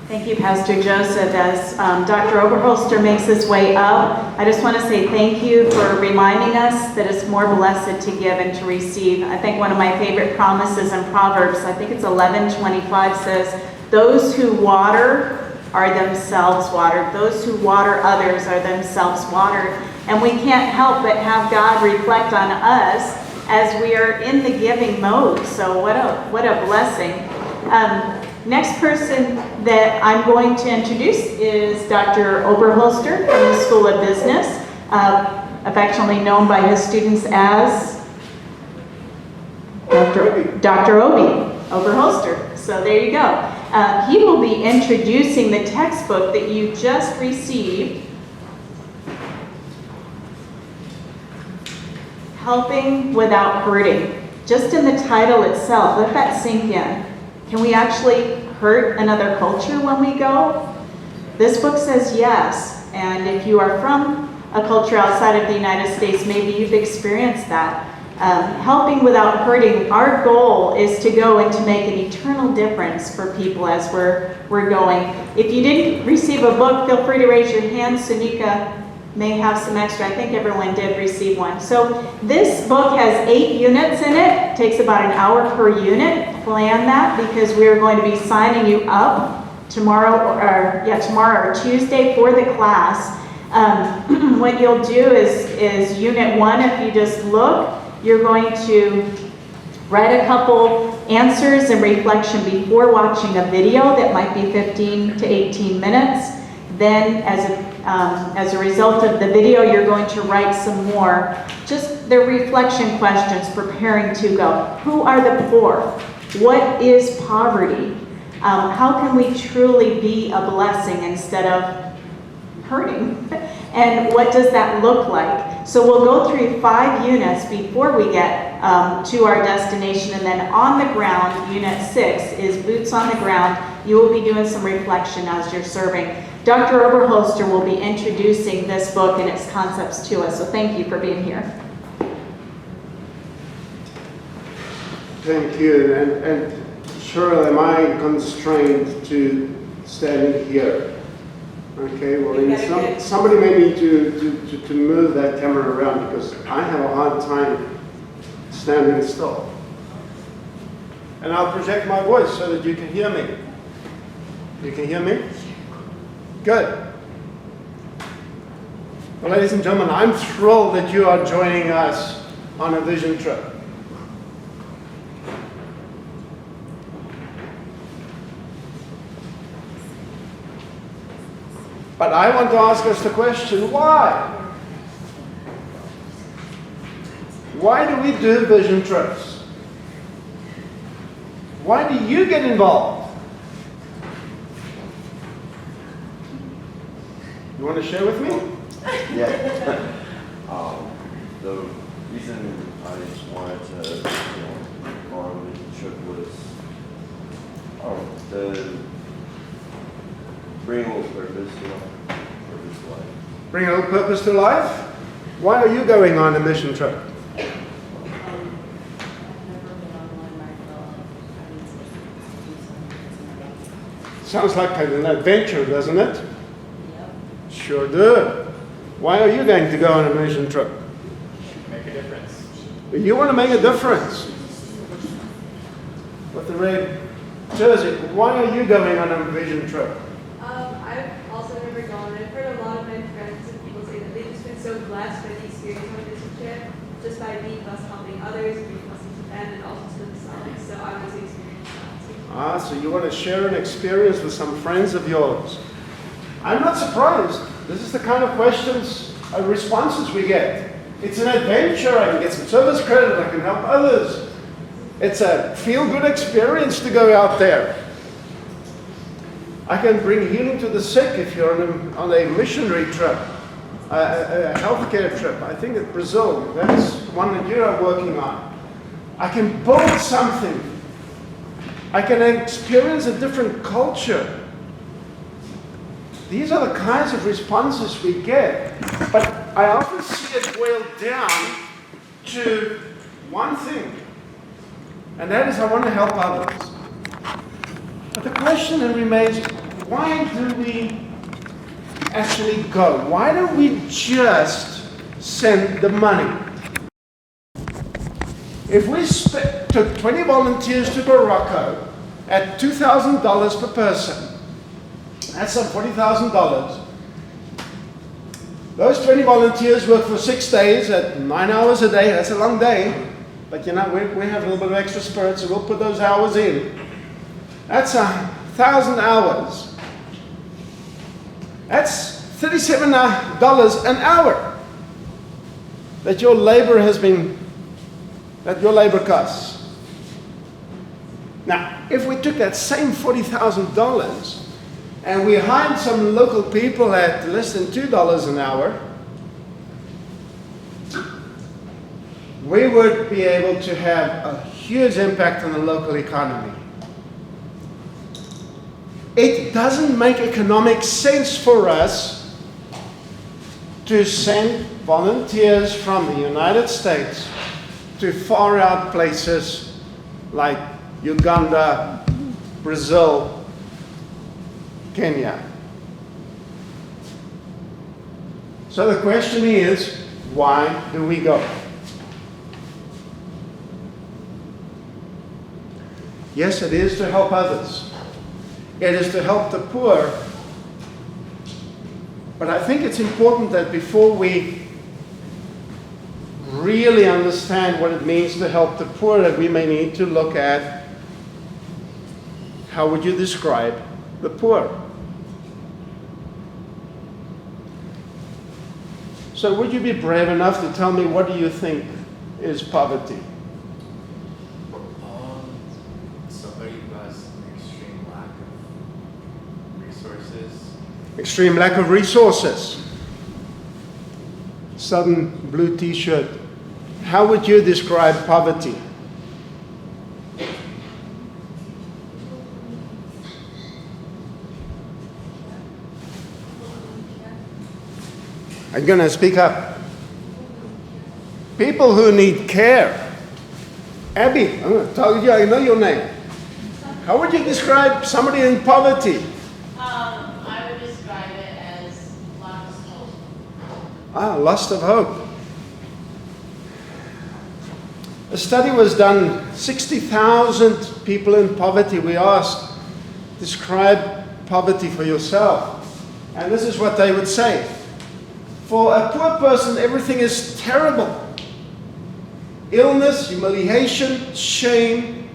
Thank you, Pastor Joseph. As Dr. Oberholster makes his way up, I just want to say thank you for reminding us that it's more blessed to give and to receive. I think one of my favorite promises in Proverbs, I think it's 11:25, says, "Those who water are themselves watered. Those who water others are themselves watered." And we can't help but have God reflect on us as we are in the giving mode. So what a blessing. Next person that I'm going to introduce is Dr. Oberholster from the School of Business, affectionately known by his students as Dr. Oberholster. So there you go. He will be introducing the textbook that you just received, Helping Without Hurting. Just in the title itself, let that sink in. Can we actually hurt another culture when we go? This book says yes, and if you are from a culture outside of the United States, maybe you've experienced that. Helping without hurting, our goal is to go and to make an eternal difference for people as we're going. If you didn't receive a book, feel free to raise your hand. Sunika may have some extra. I think everyone did receive one. So this book has 8 units in it. It takes about an hour per unit. Plan that because we're going to be signing you up tomorrow or Tuesday for the class. What you'll do is unit 1, if you just look, you're going to write a couple answers and reflection before watching a video that might be 15 to 18 minutes. Then as a result of the video, you're going to write some more, just the reflection questions, preparing to go. Who are the poor? What is poverty? How can we truly be a blessing instead of hurting? And what does that look like? So we'll go through 5 units before we get to our destination, and then on the ground, unit 6 is boots on the ground. You will be doing some reflection as you're serving. Dr. Oberholster will be introducing this book and its concepts to us, so thank you for being here. Thank you, and Cheryl, am I constrained to standing here? Okay, well then somebody may need to move that camera around because I have a hard time standing still. And I'll project my voice so that you can hear me. You can hear me? Good. Well, ladies and gentlemen, I'm thrilled that you are joining us on a vision trip. But I want to ask us the question, why? Why do we do vision trips? Why do you get involved? You want to share with me? Yeah. The reason I just wanted to go on a vision trip was to bring a little purpose to life. Bring a little purpose to life? Why are you going on a mission trip? Sounds like an adventure, doesn't it? Yep. Sure do. Why are you going to go on a mission trip? Make a difference. You want to make a difference. With the red jersey, why are you going on a vision trip? I've also never gone. I've heard a lot of my friends and people say that they've just been so blessed by the experience on this trip, just by being blessed helping others, being blessed to them, and also to themselves. So I was experiencing that. So you want to share an experience with some friends of yours. I'm not surprised. This is the kind of questions, responses we get. It's an adventure. I can get some service credit. I can help others. It's a feel-good experience to go out there. I can bring healing to the sick if you're on a missionary trip, a healthcare trip. I think at Brazil, that's one that you are working on. I can build something. I can experience a different culture. These are the kinds of responses we get. But I often see it boiled down to one thing, and that is I want to help others. But the question then remains, why do we actually go? Why don't we just send the money? If we took 20 volunteers to Morocco at $2,000 per person, that's some $40,000. Those 20 volunteers work for 6 days at 9 hours a day. That's a long day. But you know, we have a little bit of extra spirit, so we'll put those hours in. That's 1,000 hours. That's $37 an hour that your labor costs. Now, if we took that same $40,000 and we hired some local people at less than $2 an hour, we would be able to have a huge impact on the local economy. It doesn't make economic sense for us to send volunteers from the United States to far out places like Uganda, Brazil, Kenya. So the question is, why do we go? Yes, it is to help others. It is to help the poor. But I think it's important that before we really understand what it means to help the poor, that we may need to look at how would you describe the poor? So would you be brave enough to tell me what do you think is poverty? Somebody who has an extreme lack of resources. Extreme lack of resources. Southern blue t-shirt. How would you describe poverty? Are you going to speak up? People who need care. Abby, I'm going to tell you, I know your name. How would you describe somebody in poverty? I would describe it as loss of hope. Loss of hope. A study was done, 60,000 people in poverty. We asked, describe poverty for yourself. And this is what they would say. For a poor person, everything is terrible. Illness, humiliation, shame.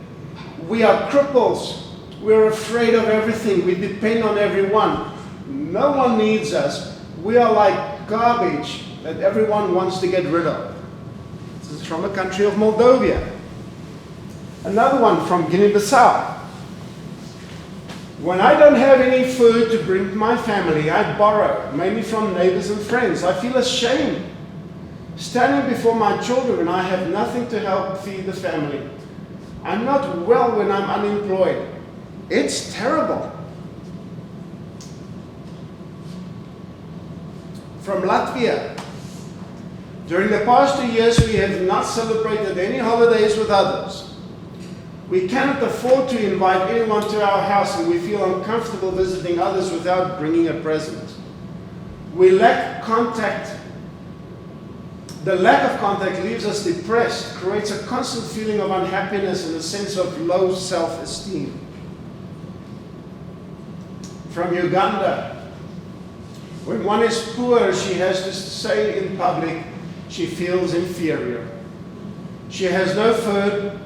We are cripples. We're afraid of everything. We depend on everyone. No one needs us. We are like garbage that everyone wants to get rid of. This is from a country of Moldova. Another one from Guinea-Bissau. When I don't have any food to bring to my family, I borrow, mainly from neighbors and friends. I feel ashamed. Standing before my children and I have nothing to help feed the family. I'm not well when I'm unemployed. It's terrible. From Latvia. During the past 2 years, we have not celebrated any holidays with others. We cannot afford to invite anyone to our house, and we feel uncomfortable visiting others without bringing a present. We lack contact. The lack of contact leaves us depressed, creates a constant feeling of unhappiness and a sense of low self-esteem. From Uganda. When one is poor, she has to say in public she feels inferior. She has no food,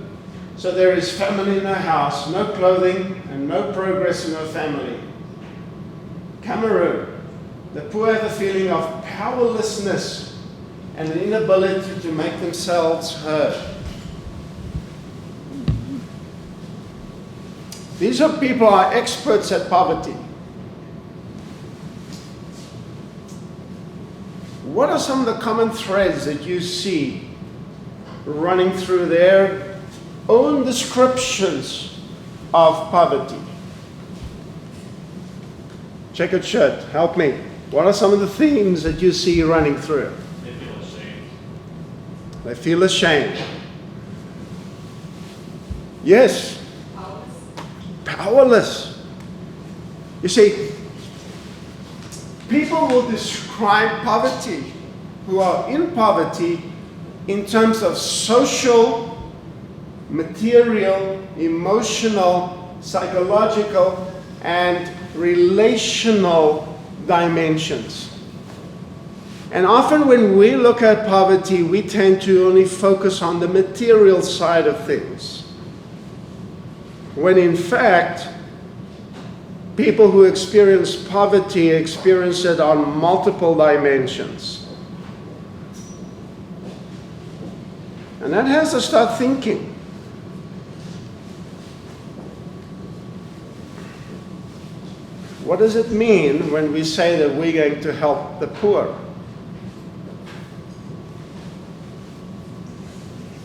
so there is famine in her house, no clothing, and no progress in her family. Cameroon. The poor have a feeling of powerlessness and an inability to make themselves heard. These are people who are experts at poverty. What are some of the common threads that you see running through their own descriptions of poverty? Checkered shirt, help me. What are some of the themes that you see running through? They feel ashamed. They feel ashamed. Yes. Powerless. You see, people will describe poverty, who are in poverty, in terms of social, material, emotional, psychological, and relational dimensions. And often when we look at poverty, we tend to only focus on the material side of things. When in fact, people who experience poverty experience it on multiple dimensions. And that has to start thinking. What does it mean when we say that we're going to help the poor?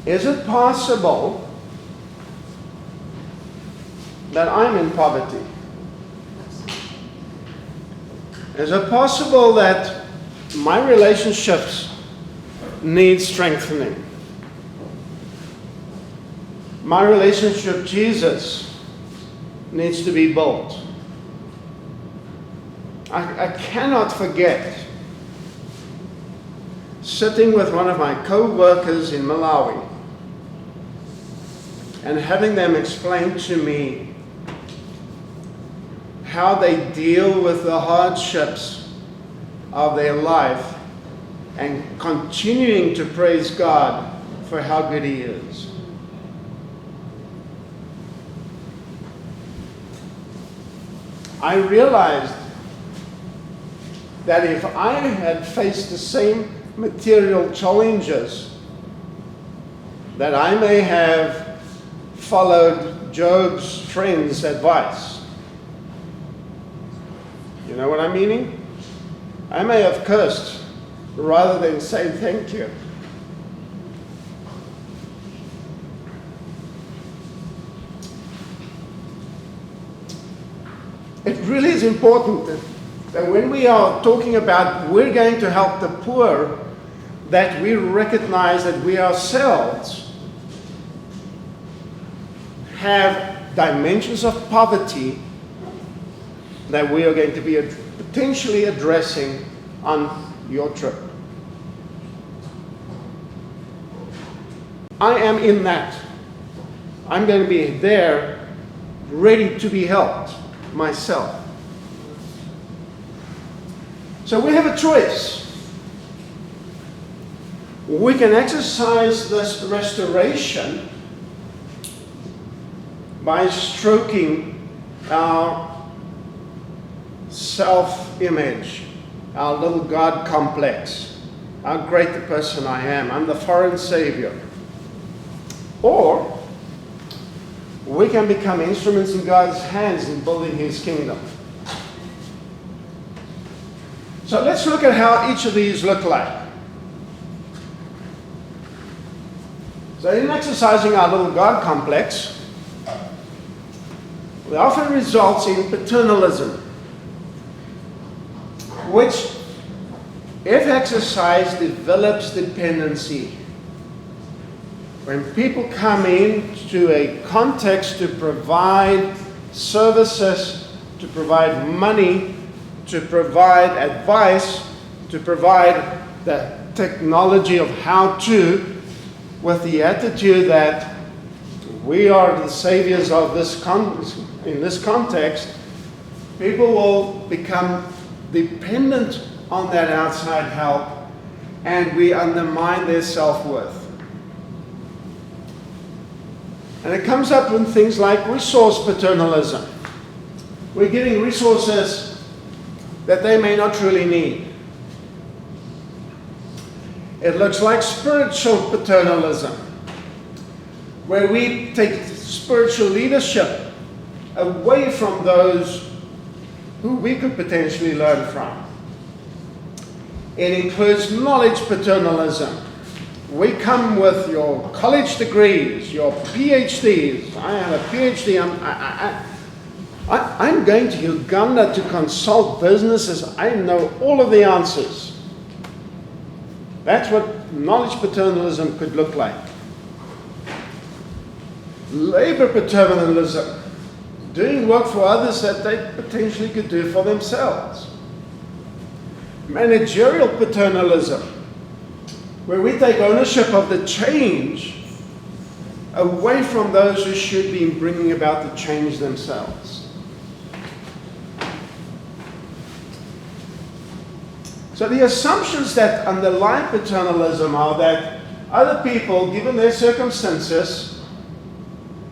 Is it possible that I'm in poverty? Is it possible that my relationships need strengthening? My relationship with Jesus needs to be built. I cannot forget sitting with one of my co-workers in Malawi and having them explain to me how they deal with the hardships of their life and continuing to praise God for how good He is. I realized that if I had faced the same material challenges, that I may have followed Job's friend's advice. You know what I'm meaning? I may have cursed rather than say thank you. It really is important that when we are talking about we're going to help the poor, that we recognize that we ourselves have dimensions of poverty that we are going to be potentially addressing on your trip. I am in that. I'm going to be there, ready to be helped myself. So we have a choice. We can exercise this restoration by stroking our self-image, our little God complex, how great the person I am, I'm the foreign savior. Or we can become instruments in God's hands in building His kingdom. So let's look at how each of these look like. So in exercising our little God complex, it often results in paternalism, which, if exercised, develops dependency. When people come into a context to provide services, to provide money, to provide advice, to provide the technology of how to, with the attitude that we are the saviors of this in this context, people will become dependent on that outside help, and we undermine their self-worth. And it comes up in things like resource paternalism. We're giving resources that they may not truly need. It looks like spiritual paternalism, where we take spiritual leadership away from those who we could potentially learn from. It includes knowledge paternalism. We come with your college degrees, your PhDs. I have a PhD. I'm going to Uganda to consult businesses. I know all of the answers. That's what knowledge paternalism could look like. Labor paternalism. doing work for others that they potentially could do for themselves. Managerial paternalism, where we take ownership of the change away from those who should be bringing about the change themselves. So the assumptions that underlie paternalism are that other people, given their circumstances,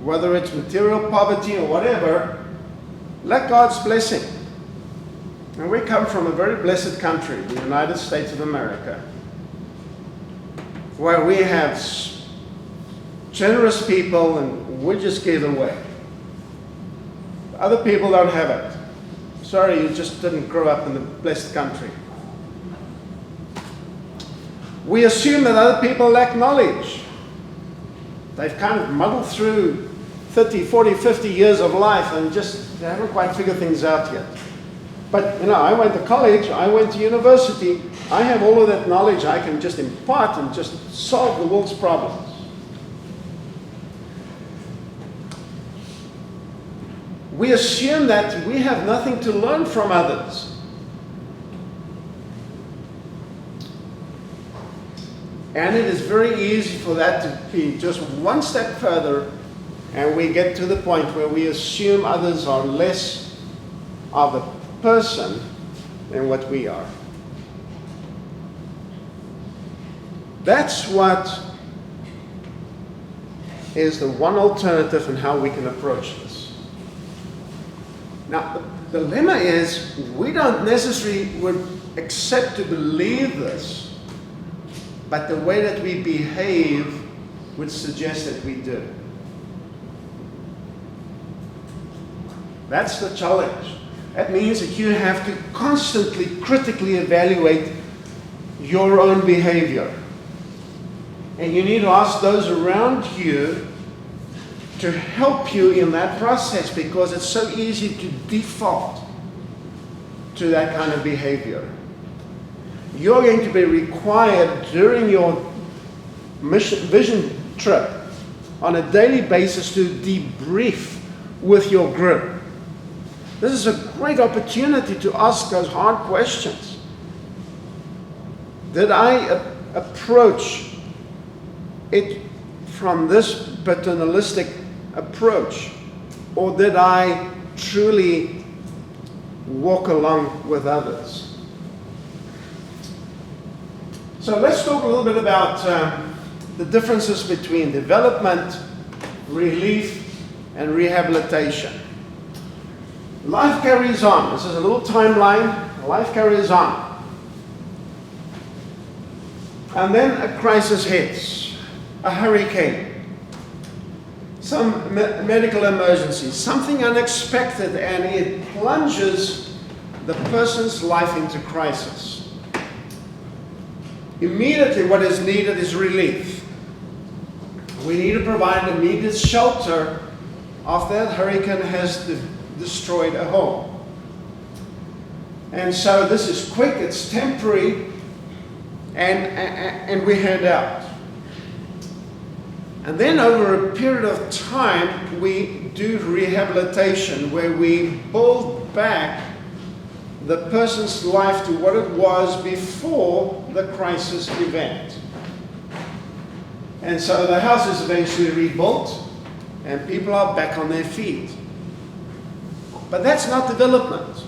whether it's material poverty or whatever, lack God's blessing. And we come from a very blessed country, the United States of America, where we have generous people and we just give away. Other people don't have it. Sorry, you just didn't grow up in the blessed country. We assume that other people lack knowledge. They've kind of muddled through 30, 40, 50 years of life and they haven't quite figured things out yet. But, I went to college, I went to university, I have all of that knowledge I can just impart and just solve the world's problems. We assume that we have nothing to learn from others. And it is very easy for that to be just one step further, and we get to the point where we assume others are less of a person than what we are. That's what is the one alternative in how we can approach this. Now, the dilemma is we don't necessarily would accept to believe this, but the way that we behave would suggest that we do. That's the challenge. That means that you have to constantly critically evaluate your own behavior. And you need to ask those around you to help you in that process, because it's so easy to default to that kind of behavior. You're going to be required during your vision trip on a daily basis to debrief with your group. This is a great opportunity to ask those hard questions. Did I approach it from this paternalistic approach, or did I truly walk along with others? So let's talk a little bit about the differences between development, relief, and rehabilitation. Life carries on. This is a little timeline. Life carries on. And then a crisis hits. A hurricane. Some medical emergency. Something unexpected, and it plunges the person's life into crisis. Immediately what is needed is relief. We need to provide immediate shelter after that hurricane has destroyed a home. And so this is quick, it's temporary, and we head out. And then over a period of time, we do rehabilitation, where we build back the person's life to what it was before the crisis event. And so the house is eventually rebuilt, and people are back on their feet. But that's not development.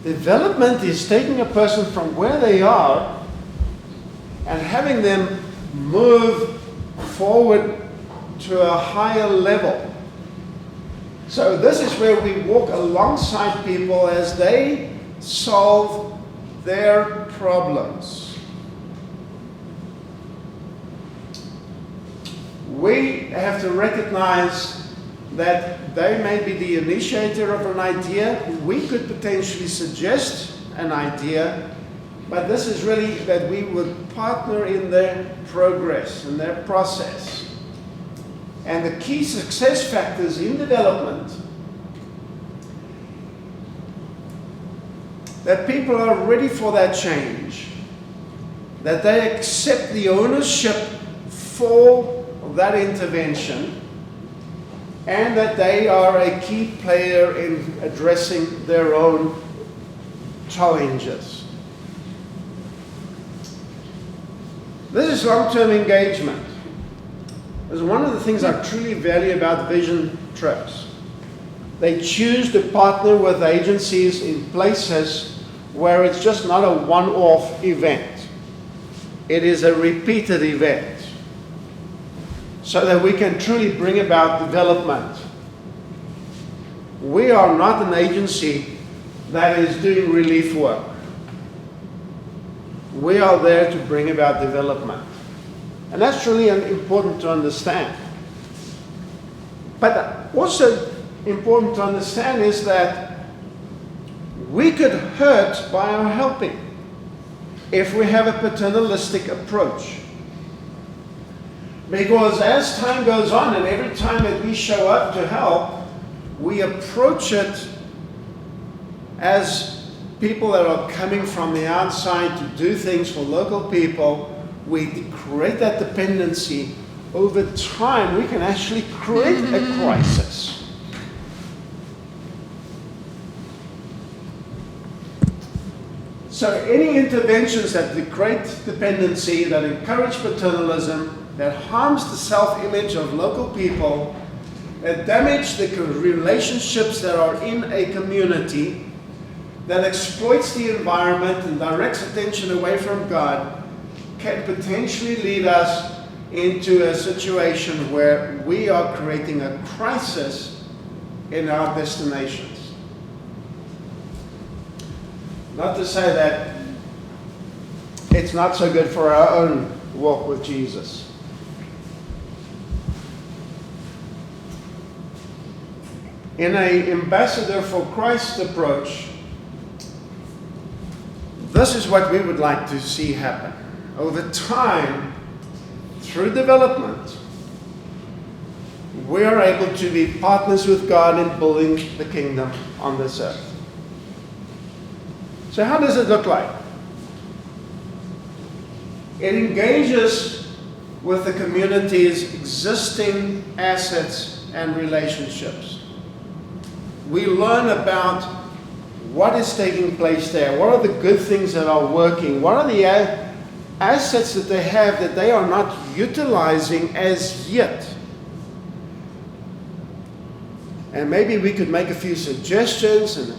Development is taking a person from where they are and having them move forward to a higher level. So this is where we walk alongside people as they solve their problems. We have to recognize that they may be the initiator of an idea. We could potentially suggest an idea, but this is really that we would partner in their progress, in their process. And the key success factors in development, that people are ready for that change, that they accept the ownership for that intervention, and that they are a key player in addressing their own challenges. This is long-term engagement. It's one of the things I truly value about vision trips. They choose to partner with agencies in places where it's just not a one-off event. It is a repeated event, so that we can truly bring about development. We are not an agency that is doing relief work. We are there to bring about development. And that's really important to understand. But also important to understand is that we could hurt by our helping if we have a paternalistic approach. Because as time goes on and every time that we show up to help, we approach it as people that are coming from the outside to do things for local people. We create that dependency. Over time, we can actually create a crisis. So any interventions that create dependency, that encourage paternalism, that harms the self-image of local people, that damage the relationships that are in a community, that exploits the environment and directs attention away from God, can potentially lead us into a situation where we are creating a crisis in our destinations. Not to say that it's not so good for our own walk with Jesus. In an ambassador for Christ approach, this is what we would like to see happen. Over time, through development, we are able to be partners with God in building the kingdom on this earth. So how does it look like? It engages with the community's existing assets and relationships. We learn about what is taking place there. What are the good things that are working? What are the assets that they have that they are not utilizing as yet? And maybe we could make a few suggestions and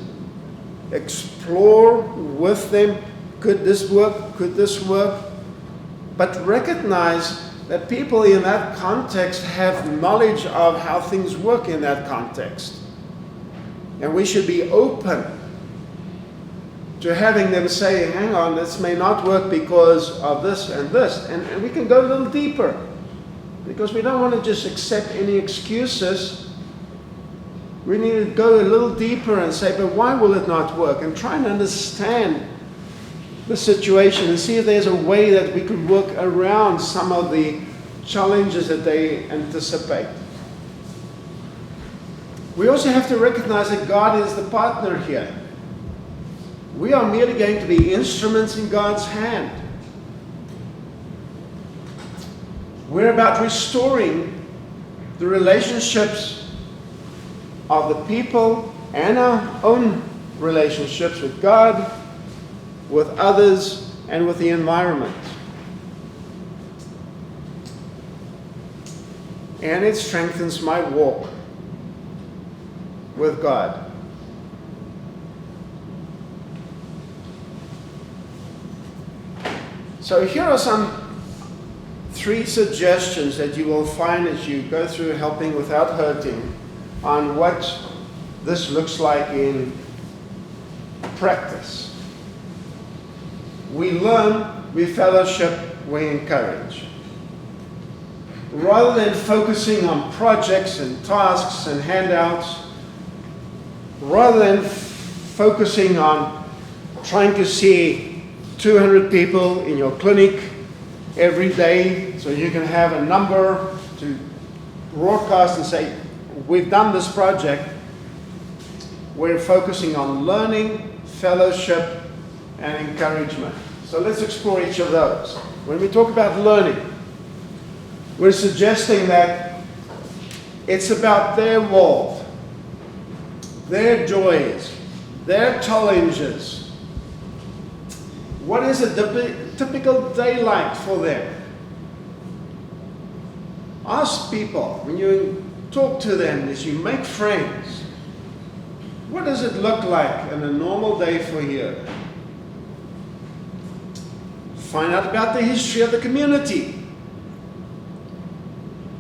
explore with them, could this work? Could this work? But recognize that people in that context have knowledge of how things work in that context. And we should be open to having them say, hang on, this may not work because of this and this. And we can go a little deeper, because we don't want to just accept any excuses. We need to go a little deeper and say, but why will it not work? And try and understand the situation and see if there's a way that we could work around some of the challenges that they anticipate. We also have to recognize that God is the partner here. We are merely going to be instruments in God's hand. We're about restoring the relationships of the people and our own relationships with God, with others, and with the environment. And it strengthens my walk with God. So here are some 3 suggestions that you will find as you go through Helping Without Hurting on what this looks like in practice. We learn, we fellowship, we encourage. Rather than focusing on projects and tasks and handouts, rather than focusing on trying to see 200 people in your clinic every day so you can have a number to broadcast and say, we've done this project, we're focusing on learning, fellowship, and encouragement. So let's explore each of those. When we talk about learning, we're suggesting that It's about their world, their joys, their challenges. What is a typical day like for them? Ask people, when you talk to them, as you make friends, what does it look like in a normal day for you? Find out about the history of the community.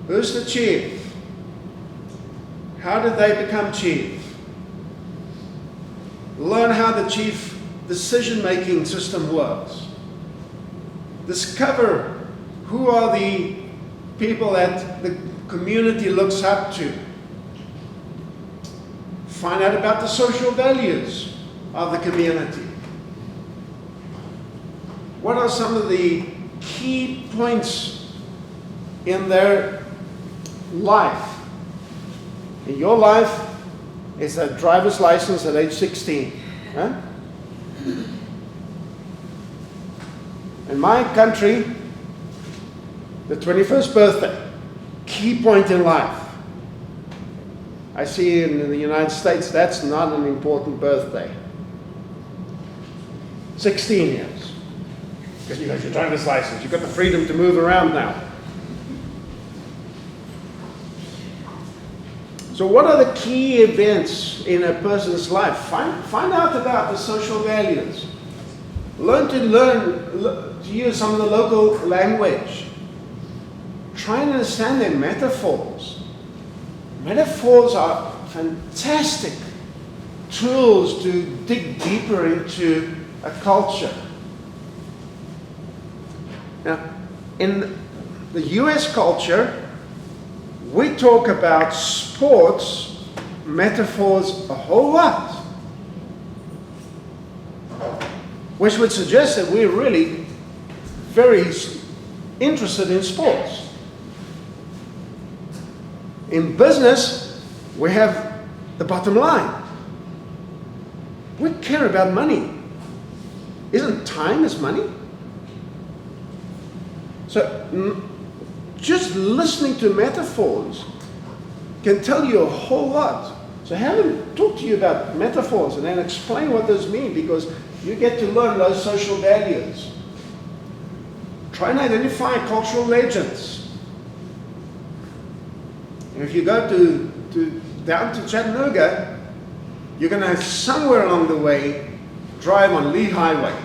Who's the chief? How did they become chief? Learn how the chief decision-making system works. Discover who are the people that the community looks up to. Find out about the social values of the community. What are some of the key points in their life? In your life, it's a driver's license at age 16. Huh? In my country, the 21st birthday, key point in life. I see in the United States, that's not an important birthday. 16 years. Because you got your driver's license, you've got the freedom to move around now. So what are the key events in a person's life? Find out about the social values. Learn to use some of the local language. Try and understand their metaphors. Metaphors are fantastic tools to dig deeper into a culture. Now, in the US culture, we talk about sports metaphors a whole lot, which would suggest that we're really very interested in sports. In business, we have the bottom line. We care about money. Isn't time is money? So just listening to metaphors can tell you a whole lot. So have them talk to you about metaphors and then explain what those mean, because you get to learn those social values. Try and identify cultural legends. And if you go down to Chattanooga, you're going to somewhere along the way drive on Lee Highway.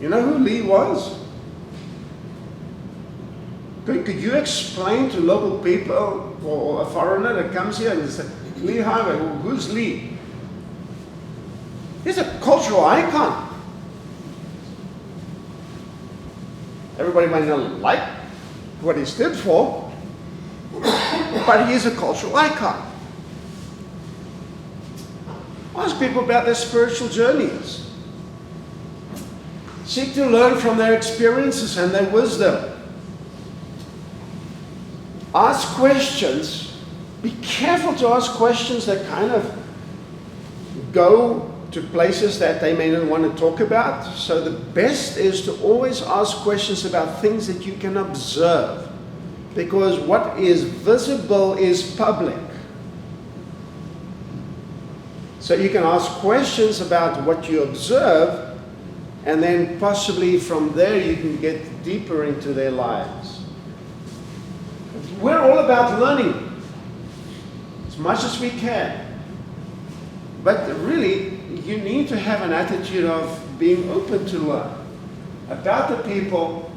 You know who Lee was? Could you explain to local people or a foreigner that comes here and say, Lee Highway, well, who's Lee? He's a cultural icon. Everybody might not like what he stood for, but he is a cultural icon. Ask people about their spiritual journeys. Seek to learn from their experiences and their wisdom. Ask questions. Be careful to ask questions that kind of go to places that they may not want to talk about. So the best is to always ask questions about things that you can observe, because what is visible is public. So you can ask questions about what you observe, and then possibly from there you can get deeper into their lives. We're all about learning as much as we can. But really, you need to have an attitude of being open to learn about the people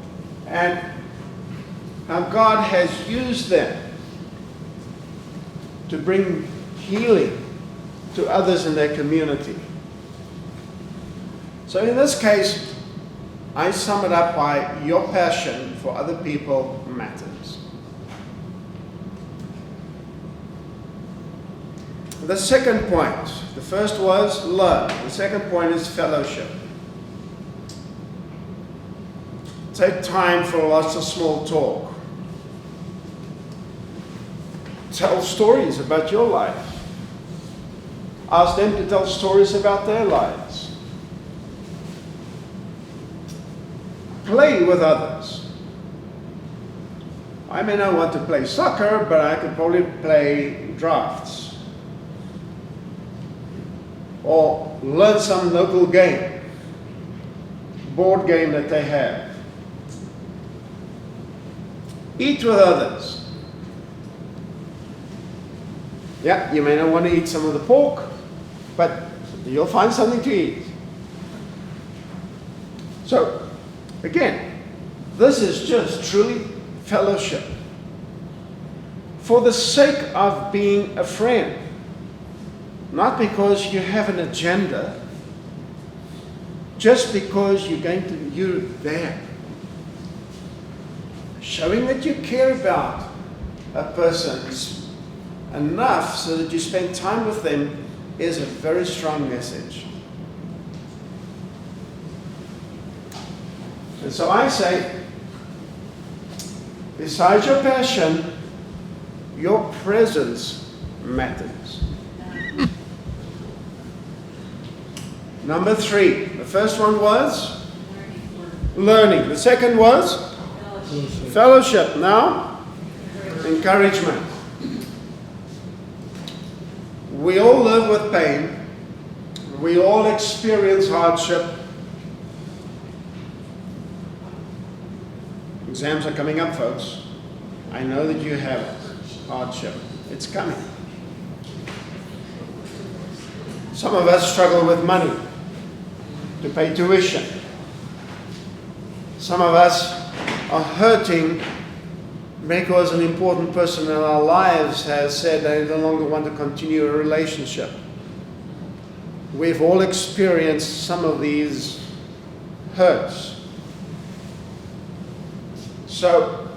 and how God has used them to bring healing to others in their community. So in this case, I sum it up by your passion for other people matters. The second point, the first was love. The second point is fellowship. Take time for lots of small talk. Tell stories about your life. Ask them to tell stories about their lives. Play with others. I may not want to play soccer, but I could probably play drafts. Or learn some local game, board game that they have. Eat with others. Yeah, you may not want to eat some of the pork, but you'll find something to eat. So, again, this is just truly fellowship. For the sake of being a friend. Not because you have an agenda, just because you're there. Showing that you care about a person enough so that you spend time with them is a very strong message. And so I say, besides your passion, your presence matters. Number 3. The first one was learning. The second was fellowship. Now, encouragement. We all live with pain. We all experience hardship. Exams are coming up, folks. I know that you have hardship. It's coming. Some of us struggle with money to pay tuition. Some of us are hurting because an important person in our lives has said they no longer want to continue a relationship. We've all experienced some of these hurts. So,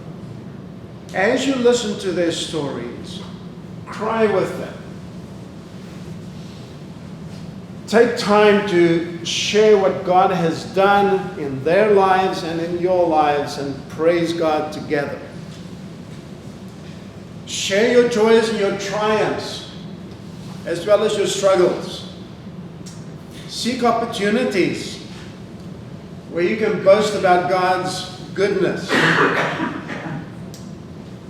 as you listen to their stories, cry with them. Take time to share what God has done in their lives and in your lives and praise God together. Share your joys and your triumphs as well as your struggles. Seek opportunities where you can boast about God's goodness.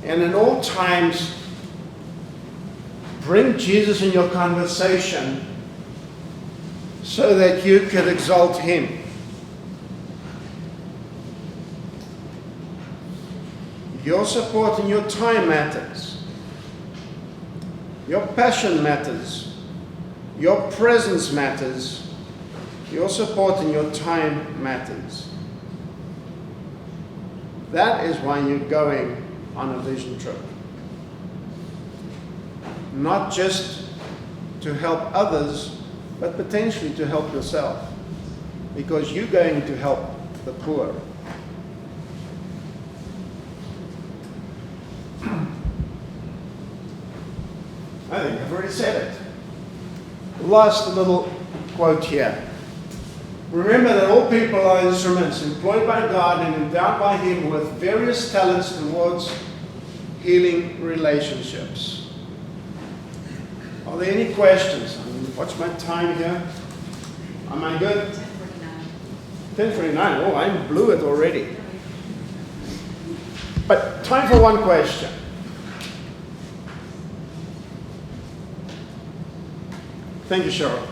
And in all times, bring Jesus in your conversation so that you can exalt Him. Your support and your time matters. Your passion matters. Your presence matters. Your support and your time matters. That is why you're going on a vision trip. Not just to help others, but potentially to help yourself, because you're going to help the poor. I think I've already said it. Last little quote here. Remember that all people are instruments employed by God and endowed by Him with various talents towards healing relationships. Are there any questions? What's my time here? Am I good? 10:49. Oh, I blew it already. But time for one question. Thank you, Cheryl.